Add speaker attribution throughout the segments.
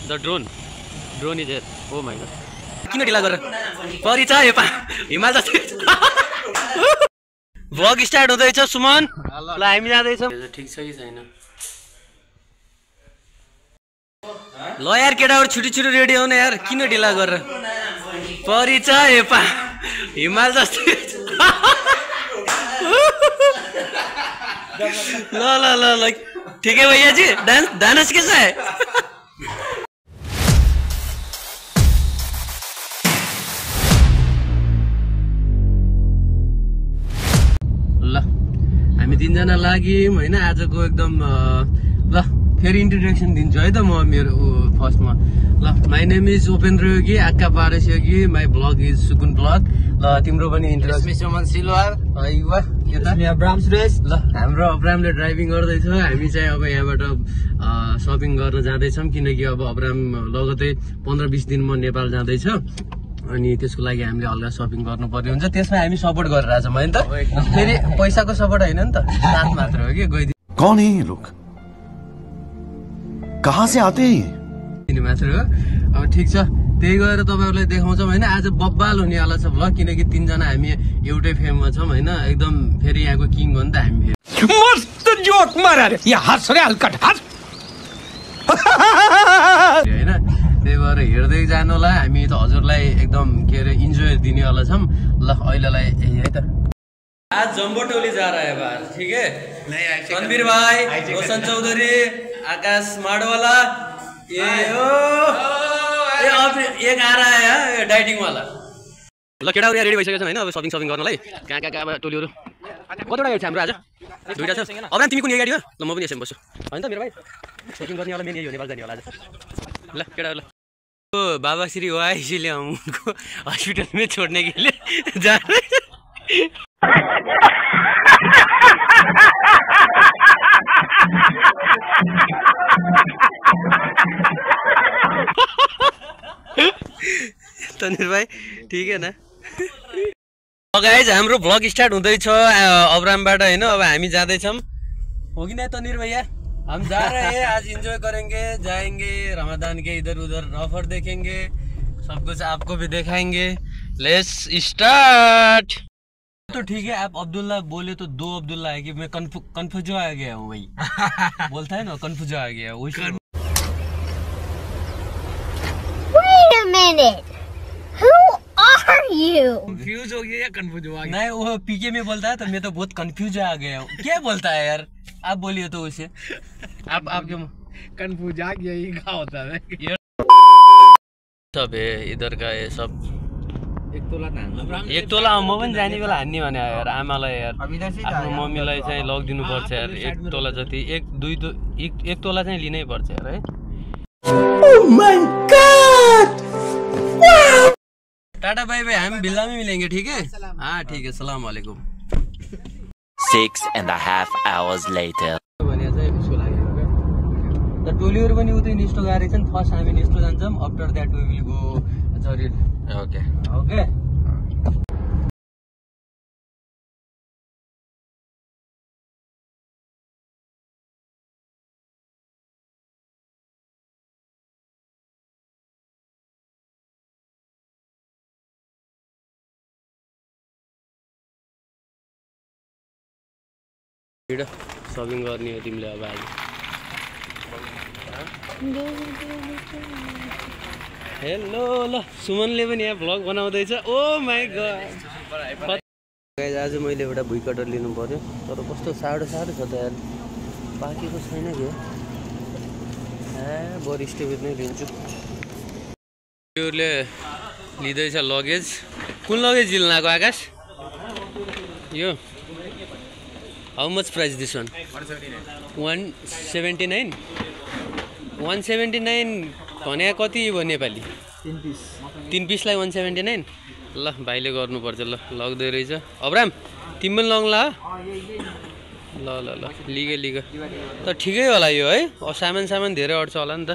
Speaker 1: The drone is here oh my God किन ढिला गरेर परिचय हिमाल जस्तै भ्लग स्टार्ट हुँदैछ सुमन ल हामी जाँदैछौँ ठिक छ कि छैन ल यार केटाहरु छिटो छिटो रेडी हुनु यार किन ढिला गरेर परिचय हिमाल जस्तै ल ल ल ल ठीक है भैया जी डांस कैसा है ल हामी तीनजना लाग्यौं हैन आजको एकदम ल फेरि इन्ट्रोडक्सन दिन्छु है त म मेरो फर्स्टमा ल my name is Upendra Yogi aka Paras Yogi my blog is Sukoon blog ल तिम्रो पनि इन्ट्रोडक्सन सिलवार हैवा यता अब्राम सुरेश ल हाम्रो अब्रामले ड्राइभिङ गर्दैछ हामी चाहिँ अब यहाँबाट शपिङ गर्न जाँदैछौँ किनकि अब अब्राम लगतै 15-20 दिन म नेपाल जाँदैछ अनि त्यसको लागि हामीले हल्का शपिङ गर्नु पर्ने हुन्छ त्यसमा हामी सपोर्ट गरिरहेछौँ हैन त फेरि पैसाको सपोर्ट हैन नि त साथ मात्र हो कि गइदिनु
Speaker 2: कौन है ये लोग कहाँ से आते हैं
Speaker 1: दिने मात्र हो अब ठिक छ त्यही गएर तपाईहरुलाई देखाउँछौँ हैन आज बब्बाल हुनेवाला छ भ्लग किनकि तीनजना हामी एउटै फेममा छौँ हैन एकदम फेरि यहाँको किङ हो नि त हामी फेरि
Speaker 3: मस्त जोक मारा रे यहाँ हँस रे हल्का हँस
Speaker 1: हैन त्यही भएर हेर्दै जानु होला हामी त हजुरलाई एकदम के अरे इन्जोय दिनेवाला छौँ ल अहिलेलाई है त आज जम्बो टोली जा रहा है बाहर ठीक है रणवीर भाई रोशन चौधरी आकाश माडवाला ये अब एक आ रहा है ये डाइटिङ वाला ल केटाहरु यहाँ रेडी भइसकेको छ हैन अब शपिङ गर्नलाई कहाँ टोलीहरु कतिवटा गाडी छ हाम्रो आज दुईटा छ अब तिमी कुन गाडी हो ल म पनि यसैमा बस्छु हैन त मेरो भाइ शपिङ गर्नेवाला मेन यही हो नेपाल जानेवाला आज ल केटाहरु तो बाबा श्री हुआ इसीलिए हम उनको हॉस्पिटल में छोड़ने के लिए जा रहे हैं तनिर भाई ठीक है ना गाइज हाम्रो भ्लग स्टार्ट हुँदैछ अब्रामबाट हैन अब हामी जाँदैछौँ हो कि नहीं तनिर भैया हम जा रहे हैं आज एंजॉय करेंगे जाएंगे रमजान के इधर उधर ऑफर देखेंगे सब कुछ आपको भी दिखाएंगे लेट्स स्टार्ट तो ठीक है आप अब्दुल्ला बोले तो दो अब्दुल्ला है कि मैं कंफ्यूज आ गया हूँ वही बोलता है ना कंफ्यूज आ गया
Speaker 4: Wait a minute. Who are you?
Speaker 1: Confuse हो गया या कंफ्यूज हो गया नहीं वो पीके में बोलता है तो मैं तो बहुत कंफ्यूज आ गया हूँ क्या बोलता है यार आप बोलिए तो उसे आप क्यों
Speaker 3: कंफ्यूज आ गया ये क्या होता है
Speaker 1: सब है इधर का ये सब एक तोला म पनि जाने बेला हान्ने भने यार आमालाई यार आफ्नो मम्मीलाई चाहिँ लगिदिनु पर्छ यार एक तोला जति एक तोला चाहिँ लिनै पर्छ यार है Oh my God! Tata bye bye हम बिल्ला में मिलेंगे ठीक है हाँ ठीक है सलाम वालेकुम
Speaker 5: 6.5 hours later
Speaker 1: भने चाहिँ उसको लागि त टोलीहरु पनि उतै निस्टो गरे छन् फर्स्ट हामी निस्टो जान्छौं after that we will go जरिल ओके शपिङ गर्ने हो तिमीले अब आज हेलो ल सुमनले पनि यहाँ भ्लग बनाउँदैछ ओ माई गॉड आज मैले एउटा भुइँ कटर लिनु पर्यो तर कस्तो साह्रो छ त यार पाकेको छैन के बरु स्टेबल नै लिन्छु योले लिँदैछ लगेज कुन लगेज लिन आएको आकाश यो How much price this one? 179. 179 भने कति भयो नेपाली? 3 पिसलाई 179. ल भाइले गर्नु पर्छ ल लग्दै रहेछ. अब्राम तिमी पनि लग्ला? ल ल ल लिगे त ठिकै होला यो है. सामान धेरै अड्छ होला नि त.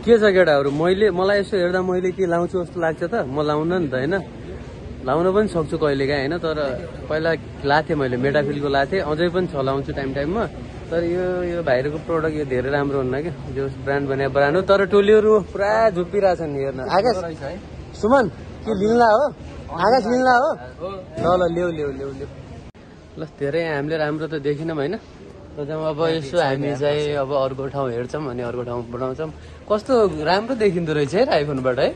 Speaker 1: के छ केटाहरु मलाई यसो हेर्दा मैले के लाउँछु जस्तो लाग्छ त म लाउन नि त हैन. लाउन पनि सक्छु कहिलेकाहीँ हैन तर पहिला लाथे मैले मेटाफिलको लाथे अझै पनि छ लाउँछु टाइममा तर तर यो भाइरको प्रोडक्ट यो धेरै राम्रो हुन्न क्या जो ब्रान्ड भने ब्रान्ड हो तर टोलीहरू पुरा झुप्पिरहेछन् हेर्न आकाश सुमन के लिन्ला हो आकाश लिन्ला हो ल ल्याउ ल धेरै हामीले राम्रो त देखिनौँ होइन अब यसो हामी चाहिँ अब अर्को ठाउँ हेर्छौँ अनि अर्को ठाउँ बनाउँछौँ कस्तो राम्रो देखिँदो रहेछ है आइफोनबाट है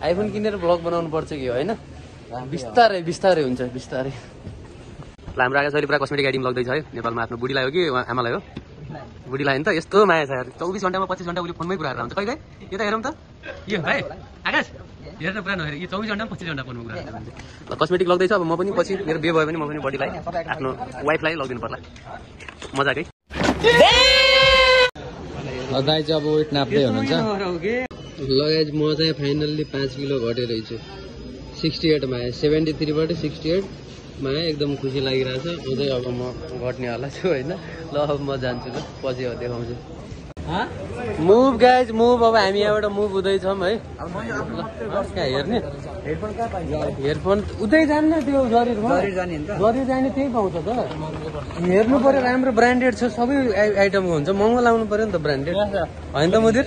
Speaker 1: आइफोन किनेर ब्लग बनाउनु पर्छ कि होइन बिस्तारै हुन्छ बिस्तारै ल हाम्रो आकाश अहिले पुरा कस्मेटिक आइटम लग्दैछ है नेपालमा आफ्नो बुढीलाई हो कि आमालाई हो बुढीलाई त यस्तो माया छ यार 24 घण्टामा 25 घण्टा उसले फोनमै कुराहरू हुन्छ कहिले यो त हेरौँ त यो भाइ आकाश हेर्न पुरा नहेर यो 24 घण्टामा 25 घण्टा फोनमा कुराहरू हुन्छ ल कस्मेटिक लग्दैछ अब म पनि पछि मेरो बिहे भयो भने म पनि बडीलाई आफ्नो वाइफलाई लगिदिनु पर्ला मजाकै
Speaker 2: दाइ चाहिँ अब वेट नाप्दै हुनुहुन्छ
Speaker 1: लगायत म चाहिँ फाइनल्ली 5 किलो घटेर छु 68 मा 73 बाट 68 मा एकदम खुसी लागिरहेछ अझै अब म घट्नेवाला छु होइन ल अब म जान्छु ल पछि देखाउँछु मुभ गाइज मुभ अब हामी यहाँबाट मुभ हुँदैछौँ है कहाँ हेर्ने हेडफोन उतै जान्न त्यो जरिर जाने त्यही पाउँछ त हेर्नु पर्यो राम्रो ब्रान्डेड छ सबै आइटमको हुन्छ महँगो लाउनु पर्यो नि त ब्रान्डेड होइन त मुदिर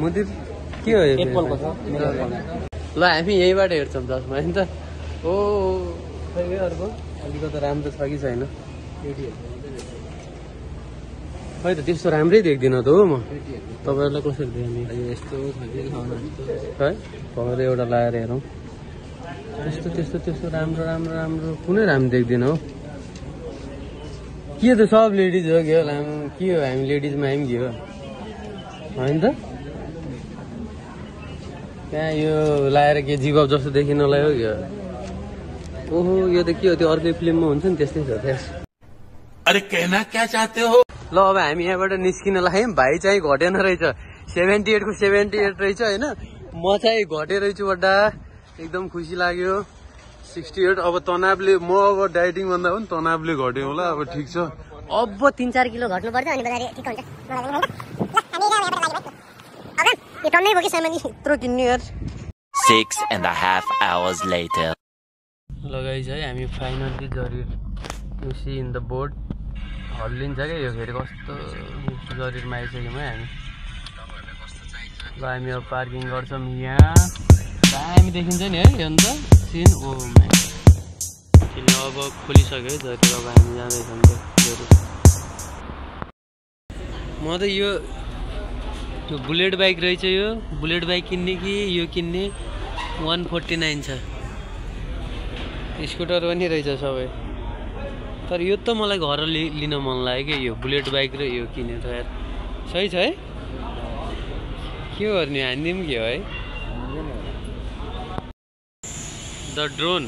Speaker 1: मुदिर के हो ल हामी यहीँबाट हेर्छौँ जसमा होइन त ओ अर्को अलिकति राम्रो छ कि छैन खै त त्यस्तो राम्रै देख्दिनँ त हो म तपाईँहरूलाई कसरी देख्ने यस्तो है भएर एउटा लगाएर हेरौँ त्यस्तो राम्रो कुनै राम्रो देख्दिनँ हो के त सब लेडिज हो के हो लामो के हो हामी लेडिजमा हामी के हो होइन त त्यहाँ यो लाएर के जिबाब जस्तो देखिनलाई हो क्या ओहो यो त के हो त्यो अर्कै फिल्ममा हुन्छ नि त्यस्तै छ त्यहाँ
Speaker 6: अरे कहना क्या चाहते हो
Speaker 1: ल अब हामी यहाँबाट निस्किन लाग्यौँ भाइ चाहिँ घटेन रहेछ 78 को 78 रहेछ होइन म चाहिँ घटे रहेछु बड्डा एकदम खुसी लाग्यो 68 अब तनावले म अब डाइटिङ भन्दा पनि तनावले घट्यो होला अब ठिक छ
Speaker 4: अब 3-4 किलो घट्नु पर्छ अनि बजारे ठिक हुन्छ यो टन्नै बोकी सामान यत्रो किन्ने यार
Speaker 5: 6.5 hours later
Speaker 1: लगाइछ है हामी फाइनली जरिर सी इन द बोर्ड हल्लिन्छ क्या यो फेरि कस्तो जरिरमा आइसक्यौँ है हामी ल हामी अब पार्किङ गर्छौँ यहाँ दामी देखिन्छ नि है अन्त सिन ओ किन अब खोलिसक्यो है जरिर अब हामी जाँदैछौँ जरिर म त यो बुलेट बाइक रहेछ यो बुलेट बाइक किन्ने कि यो किन्ने 149 छ स्कुटर पनि रहेछ सबै तर यो त मलाई घर लिन मन लाग्यो कि यो बुलेट बाइक र यो किनेर यार सही छ है के गर्ने हान्दिउँ के हो है the drone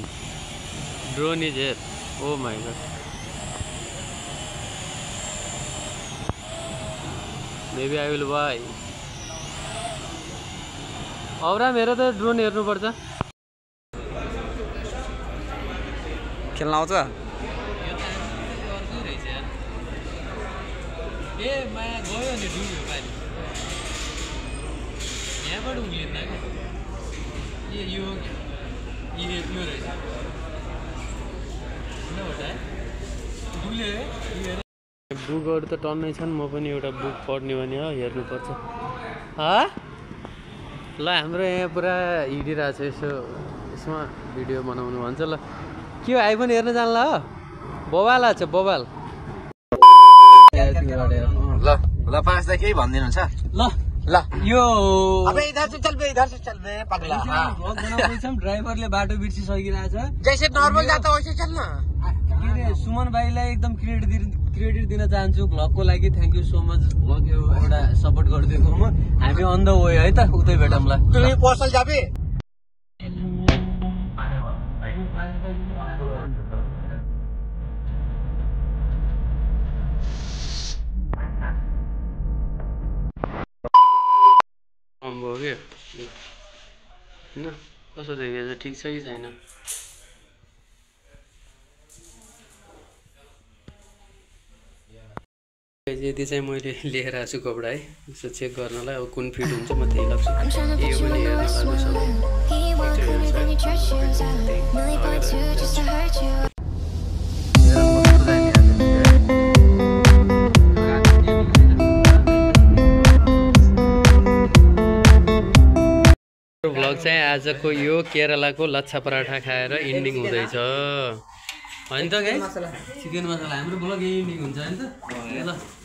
Speaker 1: is here oh my god maybe I will buy औरा मेरो त ड्रोन हेर्नुपर्छ
Speaker 2: खेल्न आउँछ
Speaker 1: ए माया गयो नि डुब्यो पानी यहाँबाट उम्लिँदैन क्या यो रहेछ बुकहरू त टन्नै छन् म पनि एउटा बुक पढ्ने भने हो हेर्नुपर्छ ल हाम्रो यहाँ पुरा हिँडिरहेको छ यसमा भिडियो बनाउनु भन्छ ल के हो आइफोन हेर्न जान्ला हो बबाल आएको छ बबाल
Speaker 2: ल पाँचलाई केही भनिदिनुहुन्छ ल
Speaker 1: यो ड्राइभरले बाटो बिर्सिसकिरहेछ
Speaker 2: जैसे नर्मल जाता वैसे चल्न
Speaker 1: के अरे सुमन भाइलाई एकदम क्रेडिट दिन चाहन्छु भ्लगको लागि thank you so much vlog एउटा सपोर्ट गरिदिएकोमा हामी अन द वे है त उतै भेटौँला
Speaker 2: तिमी पसल जाबे
Speaker 1: भयो के होइन कसो देखेको छ ठिक छ कि छैन यति चाहिँ मैले लिएर आएको छु कपडा है यसो चेक गर्नलाई अब कुन फिट हुन्छ म त्यही लाग्छु यो पनि हेर्न लाग्नु सक्छु भ्लग चाहिँ आजको यो केरलाको लच्छा पराठा खाएर इन्डिङ हुँदैछ होइन त गाइस चिकन मसला हाम्रो भ्लग यही इन्डिङ हुन्छ हैन त ल